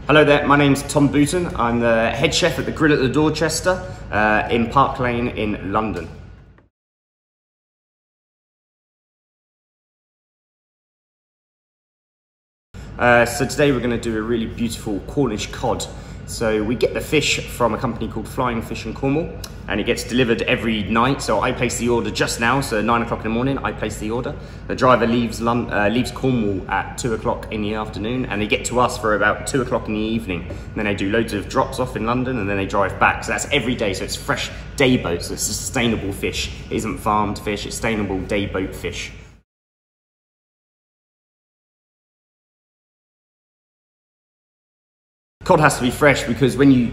Hello there, my name's Tom Booton. I'm the head chef at the Grill at the Dorchester in Park Lane in London. So today we're going to do a really beautiful Cornish cod. So we get the fish from a company called Flying Fish in Cornwall, and it gets delivered every night. So I place the order just now, so 9 o'clock in the morning, I place the order. The driver leaves Cornwall at 2 o'clock in the afternoon, and they get to us for about 2 o'clock in the evening. And then they do loads of drops off in London, and then they drive back. So that's every day, so it's fresh day boats, so it's sustainable fish. It isn't farmed fish, it's sustainable day boat fish. Cod has to be fresh because when you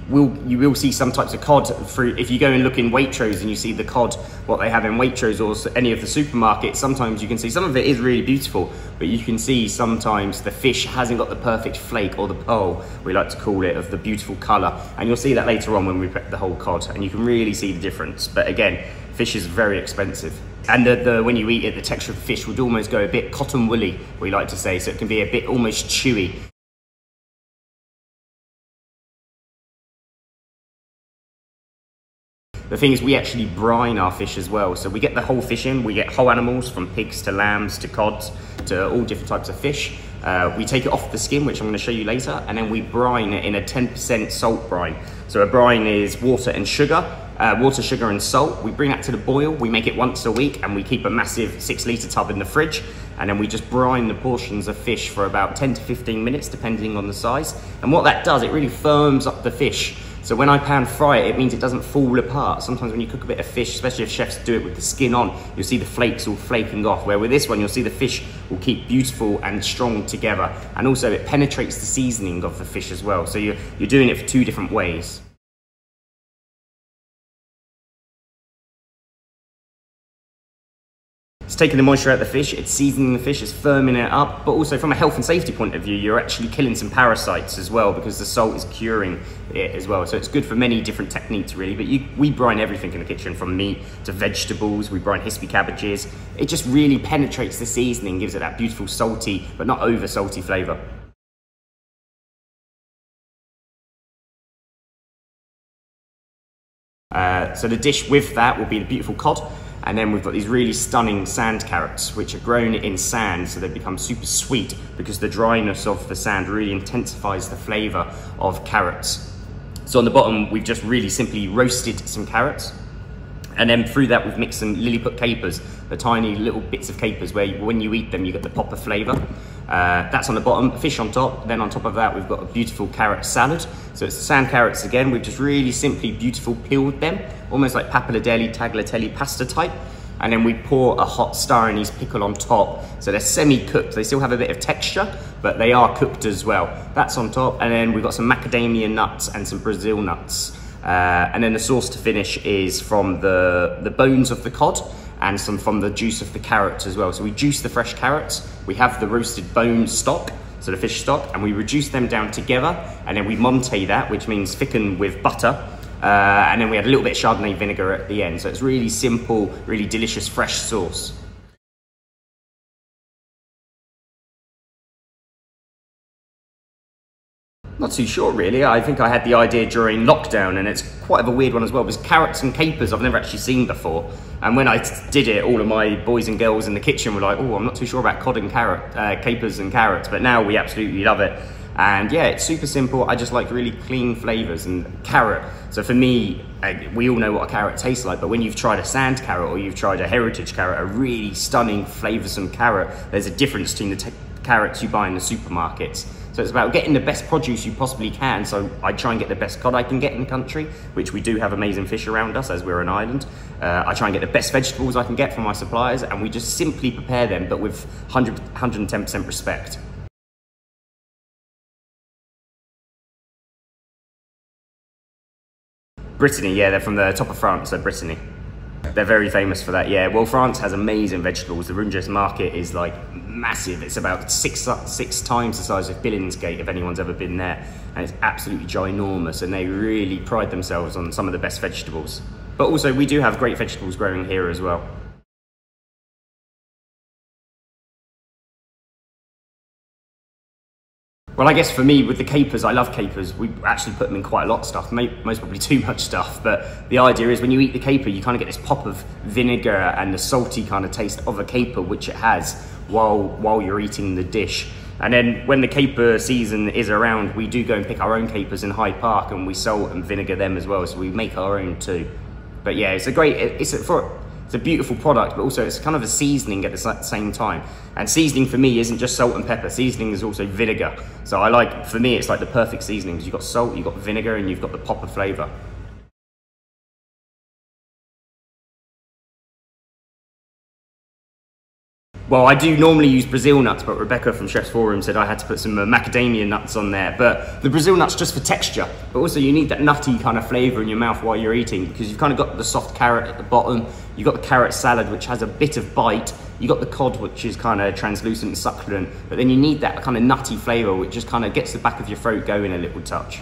will see some types of cod through, if you go and look in Waitrose and you see the cod, what they have in Waitrose or any of the supermarkets, sometimes you can see some of it is really beautiful, but you can see sometimes the fish hasn't got the perfect flake or the pearl, we like to call it, of the beautiful colour. And you'll see that later on when we prep the whole cod, and you can really see the difference. But again, fish is very expensive. And when you eat it, the texture of the fish would almost go a bit cotton woolly, we like to say, so it can be a bit almost chewy. The thing is, we actually brine our fish as well. So we get the whole fish in, we get whole animals from pigs to lambs to cods to all different types of fish. We take it off the skin, which I'm going to show you later, and then we brine it in a 10% salt brine. So a brine is water and sugar, sugar and salt. We bring that to the boil, we make it once a week, and we keep a massive 6-litre tub in the fridge, and then we just brine the portions of fish for about 10 to 15 minutes, depending on the size. And what that does, it really firms up the fish. So when I pan fry it, it means it doesn't fall apart. Sometimes when you cook a bit of fish, especially if chefs do it with the skin on, you'll see the flakes all flaking off, where with this one, you'll see the fish will keep beautiful and strong together. And also it penetrates the seasoning of the fish as well. So you're doing it for 2 different ways. It's taking the moisture out of the fish, it's seasoning the fish, it's firming it up, but also from a health and safety point of view, you're actually killing some parasites as well, because the salt is curing it as well. So it's good for many different techniques really, but we brine everything in the kitchen, from meat to vegetables. We brine hispy cabbages. It just really penetrates the seasoning, gives it that beautiful salty, but not over salty flavour. So the dish with that will be the beautiful cod. And then we've got these really stunning sand carrots, which are grown in sand, so they become super sweet because the dryness of the sand really intensifies the flavour of carrots. So on the bottom, we've just really simply roasted some carrots. And then through that, we've mixed some Lilliput capers, the tiny little bits of capers where when you eat them, you get the pop of flavour. That's on the bottom, fish on top. Then on top of that, we've got a beautiful carrot salad. So it's the sand carrots again. We've just really simply beautiful peeled them, almost like pappardelle, tagliatelle pasta type. And then we pour a hot star anise pickle on top. So they're semi-cooked. They still have a bit of texture, but they are cooked as well. That's on top. And then we've got some macadamia nuts and some Brazil nuts. And then the sauce to finish is from the bones of the cod and some from the juice of the carrots as well. So we juice the fresh carrots, we have the roasted bone stock, so the fish stock, and we reduce them down together, and then we monte that, which means thicken with butter, and then we add a little bit of Chardonnay vinegar at the end. So it's really simple, really delicious fresh sauce. Not too sure really. I think I had the idea during lockdown, and it's quite of a weird one as well, because carrots and capers I've never actually seen before. And when I did it, all of my boys and girls in the kitchen were like, oh, I'm not too sure about cod and capers and carrots, but now we absolutely love it. And yeah, it's super simple. I just like really clean flavors and carrot. So for me, we all know what a carrot tastes like, but when you've tried a sand carrot or you've tried a heritage carrot, a really stunning flavoursome carrot, there's a difference between the carrots you buy in the supermarkets. So it's about getting the best produce you possibly can. So I try and get the best cod I can get in the country, which we do have amazing fish around us as we're an island. I try and get the best vegetables I can get from my suppliers, and we just simply prepare them, but with 110% respect. Brittany, yeah, they're from the top of France, so Brittany. They're very famous for that, yeah. Well, France has amazing vegetables. The Dorchester market is like massive. It's about six times the size of Billingsgate, if anyone's ever been there. And it's absolutely ginormous, and they really pride themselves on some of the best vegetables. But also, we do have great vegetables growing here as well. Well, I guess for me, with the capers, I love capers. We actually put them in quite a lot of stuff, most probably too much stuff. But the idea is when you eat the caper, you kind of get this pop of vinegar and the salty kind of taste of a caper, which it has, while you're eating the dish. And then when the caper season is around, we do go and pick our own capers in Hyde Park, and we salt and vinegar them as well. So we make our own too. But yeah, it's a beautiful product, but also it's kind of a seasoning at the same time. And seasoning for me isn't just salt and pepper. Seasoning is also vinegar. So for me, it's like the perfect seasoning, because you've got salt, you've got vinegar, and you've got the pop of flavour. Well, I do normally use Brazil nuts, but Rebecca from Chef's Forum said I had to put some macadamia nuts on there. But the Brazil nuts just for texture, but also you need that nutty kind of flavour in your mouth while you're eating, because you've kind of got the soft carrot at the bottom, you've got the carrot salad, which has a bit of bite, you've got the cod, which is kind of translucent and succulent, but then you need that kind of nutty flavour, which just kind of gets the back of your throat going a little touch.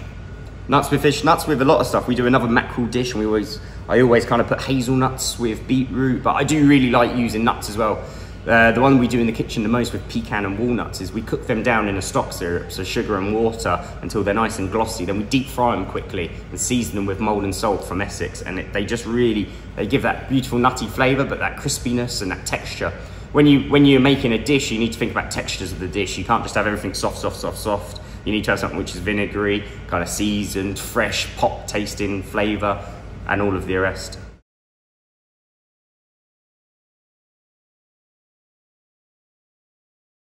Nuts with fish, nuts with a lot of stuff. We do another mackerel dish, and I always kind of put hazelnuts with beetroot, but I do really like using nuts as well. The one we do in the kitchen the most with pecan and walnuts is we cook them down in a stock syrup, so sugar and water, until they're nice and glossy. Then we deep fry them quickly and season them with mould and salt from Essex, and they give that beautiful nutty flavour, but that crispiness and that texture. When you're making a dish, you need to think about textures of the dish. You can't just have everything soft, soft, soft, soft. You need to have something which is vinegary, kind of seasoned, fresh, pop tasting flavour, and all of the rest.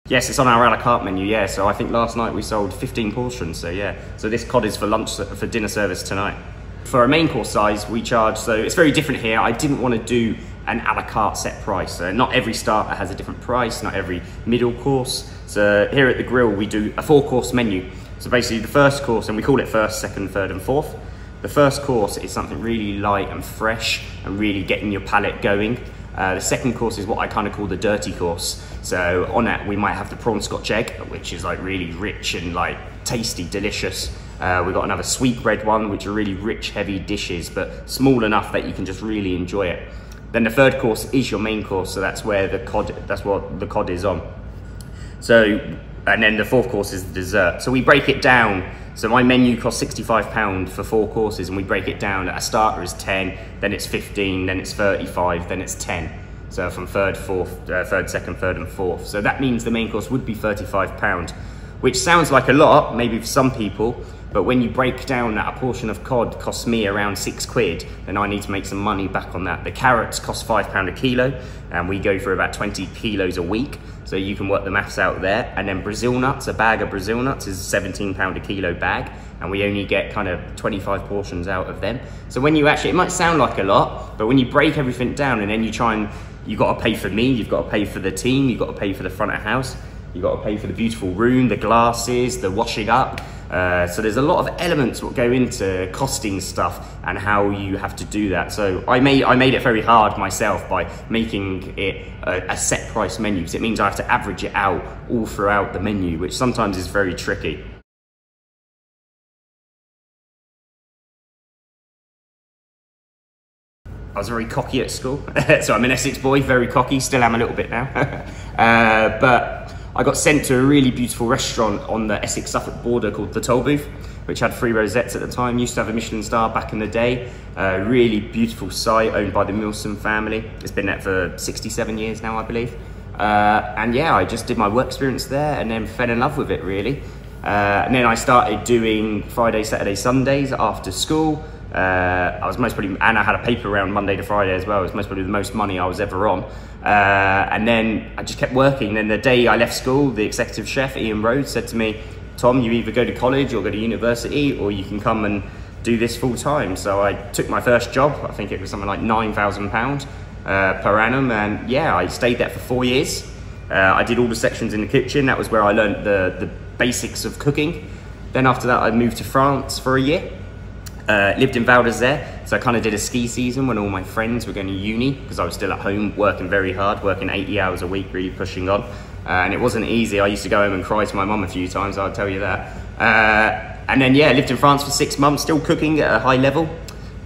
Yes, it's on our a la carte menu, yeah. So I think last night we sold 15 portions, so yeah. So this cod is for dinner service tonight. For our main course size, we charge, so it's very different here. I didn't want to do an a la carte set price. So not every starter has a different price, not every middle course. So here at the grill, we do a 4-course menu. So basically the first course, and we call it first, second, third, and fourth. The first course is something really light and fresh and really getting your palate going. The second course is what I kind of call the dirty course. So on that, we might have the prawn scotch egg, which is like really rich and like tasty, delicious. We've got another sweetbread one, which are really rich, heavy dishes, but small enough that you can just really enjoy it. Then the third course is your main course, so that's what the cod is on. So, and then the fourth course is the dessert. So we break it down. So my menu costs £65 for 4 courses, and we break it down. A starter is 10, then it's 15, then it's 35, then it's 10. So from third, second, third, and fourth. So that means the main course would be £35, which sounds like a lot, maybe for some people, but when you break down that a portion of cod costs me around £6, then I need to make some money back on that. The carrots cost £5 a kilo, and we go for about 20 kilos a week. So you can work the maths out there. And then Brazil nuts, a bag of Brazil nuts is £17 a kilo bag, and we only get kind of 25 portions out of them. So when you actually, it might sound like a lot, but when you break everything down and then you've got to pay for me, you've got to pay for the team, you've got to pay for the front of house, you've got to pay for the beautiful room, the glasses, the washing up. So there's a lot of elements that go into costing stuff and how you have to do that. So I made it very hard myself by making it a set price menu, because it means I have to average it out all throughout the menu, which sometimes is very tricky. I was very cocky at school. So I'm an Essex boy, very cocky, still am a little bit now. But I got sent to a really beautiful restaurant on the Essex-Suffolk border called The Toll Booth, which had 3 rosettes at the time, used to have a Michelin star back in the day. Really beautiful site owned by the Milson family. It's been there for 67 years now, I believe. And yeah, I just did my work experience there and then fell in love with it, really. And then I started doing Friday, Saturday, Sundays after school. I was most probably, and I had a paper round Monday to Friday as well. It was most probably the most money I was ever on. And then I just kept working. Then the day I left school, the executive chef, Ian Rhodes, said to me, Tom, you either go to college or go to university, or you can come and do this full time. So I took my first job. I think it was something like £9,000 per annum. And yeah, I stayed there for 4 years. I did all the sections in the kitchen. That was where I learned the basics of cooking. Then after that, I moved to France for a year. Lived in Val d'Isère, so I kind of did a ski season when all my friends were going to uni, because I was still at home working very hard, working 80 hours a week, really pushing on. And it wasn't easy. I used to go home and cry to my mum a few times, I'll tell you that. And then yeah, lived in France for 6 months, still cooking at a high level.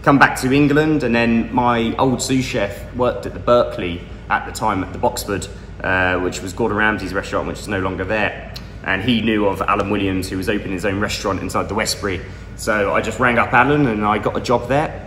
Come back to England, and then my old sous chef worked at the Berkeley at the time, at the Boxford, which was Gordon Ramsay's restaurant, which is no longer there. and he knew of Alan Williams, who was opening his own restaurant inside the Westbury. So I just rang up Alan and I got a job there.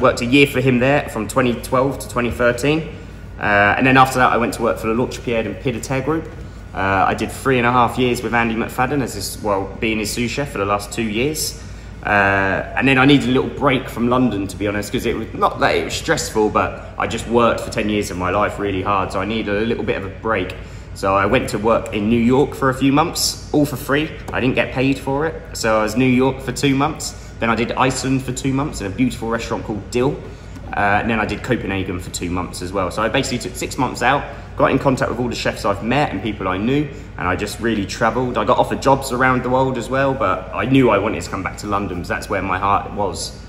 Worked a year for him there from 2012 to 2013. And then after that, I went to work for the Dorchester and Pied Group. I did 3.5 years with Andy McFadden as his, well, being his sous chef for the last 2 years. And then I needed a little break from London, to be honest, because it was not that it was stressful, but I just worked for 10 years of my life really hard, so I needed a little bit of a break. So I went to work in New York for a few months, all for free. I didn't get paid for it. So I was New York for 2 months. Then I did Iceland for 2 months in a beautiful restaurant called Dill. And then I did Copenhagen for 2 months as well. So I basically took 6 months out, got in contact with all the chefs I've met and people I knew, and I just really traveled. I got offered jobs around the world as well, but I knew I wanted to come back to London because that's where my heart was.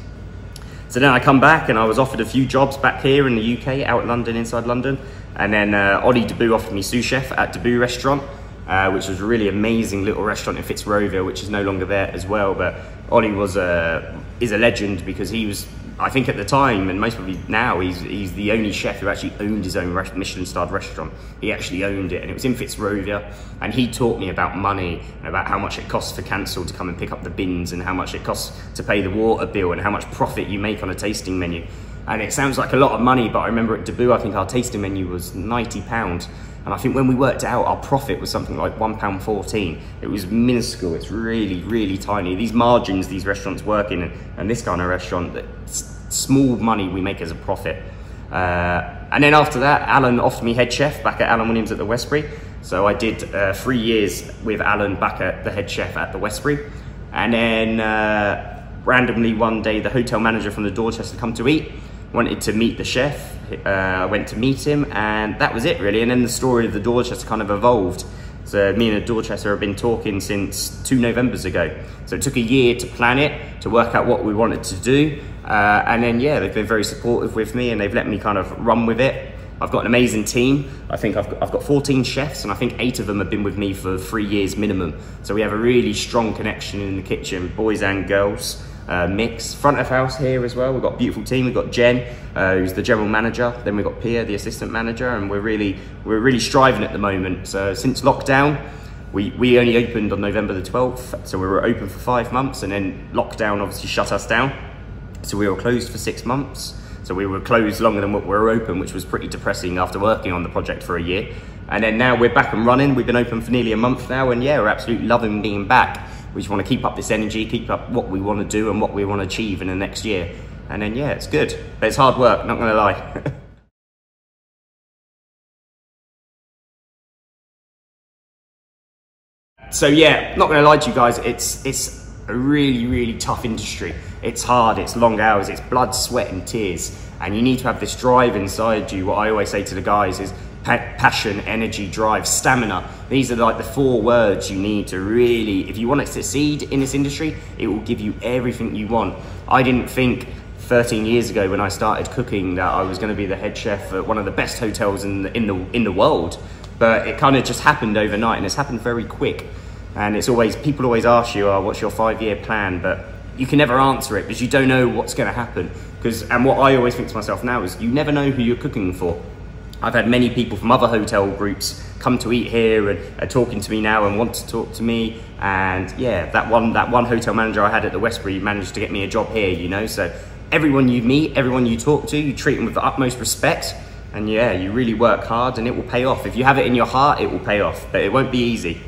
So then I come back and I was offered a few jobs back here in the UK, out London, inside London. And then Ollie Deboo offered me sous chef at Deboo Restaurant, which was a really amazing little restaurant in Fitzrovia, which is no longer there as well. But Ollie is a legend because he was, I think at the time, and most probably now, he's the only chef who actually owned his own Michelin-starred restaurant. He actually owned it, and it was in Fitzrovia. And he taught me about money and about how much it costs for council to come and pick up the bins, and how much it costs to pay the water bill, and how much profit you make on a tasting menu. And it sounds like a lot of money, but I remember at Deboo, I think our tasting menu was £90. And I think when we worked it out, our profit was something like £1.14. It was minuscule. It's really, really tiny. These margins these restaurants work in, and this kind of restaurant, small money we make as a profit. And then after that, Alan offered me head chef back at Alan Williams at the Westbury. So I did 3 years with Alan back at the head chef at the Westbury. And then randomly one day, the hotel manager from the Dorchester come to eat, wanted to meet the chef. I went to meet him, and that was it really. And then the story of the Dorchester kind of evolved. So me and the Dorchester have been talking since 2 Novembers ago. So it took a year to plan it, to work out what we wanted to do. And then, yeah, they've been very supportive with me, and they've let me kind of run with it. I've got an amazing team. I think I've got 14 chefs, and I think 8 of them have been with me for 3 years minimum. So we have a really strong connection in the kitchen, boys and girls. Mix. Front of house here as well, we've got a beautiful team. We've got Jen, who's the general manager, then we've got Pia, the assistant manager, and we're really striving at the moment. So since lockdown, we only opened on November the 12th, so we were open for 5 months, and then lockdown obviously shut us down. So we were closed for 6 months. So we were closed longer than what we were open, which was pretty depressing after working on the project for a year. And then now we're back and running. We've been open for nearly a month now, and yeah, we're absolutely loving being back. We just want to keep up this energy, keep up what we want to do and what we want to achieve in the next year. And then, yeah, it's good. But it's hard work, not going to lie. So, yeah, not going to lie to you guys, it's a really, really tough industry. It's hard, it's long hours, it's blood, sweat and tears. And you need to have this drive inside you. What I always say to the guys is passion, energy, drive, stamina. These are like the 4 words you need to really, if you want to succeed in this industry, it will give you everything you want. I didn't think 13 years ago when I started cooking that I was going to be the head chef at one of the best hotels in the world, but it kind of just happened overnight, and it's happened very quick. And it's always, people always ask you, oh, what's your 5-year plan? But you can never answer it because you don't know what's going to happen. And what I always think to myself now is you never know who you're cooking for. I've had many people from other hotel groups come to eat here and are talking to me now and want to talk to me. And yeah, that one hotel manager I had at the Westbury managed to get me a job here, you know. So everyone you meet, everyone you talk to, you treat them with the utmost respect. And yeah, you really work hard and it will pay off. If you have it in your heart, it will pay off, but it won't be easy.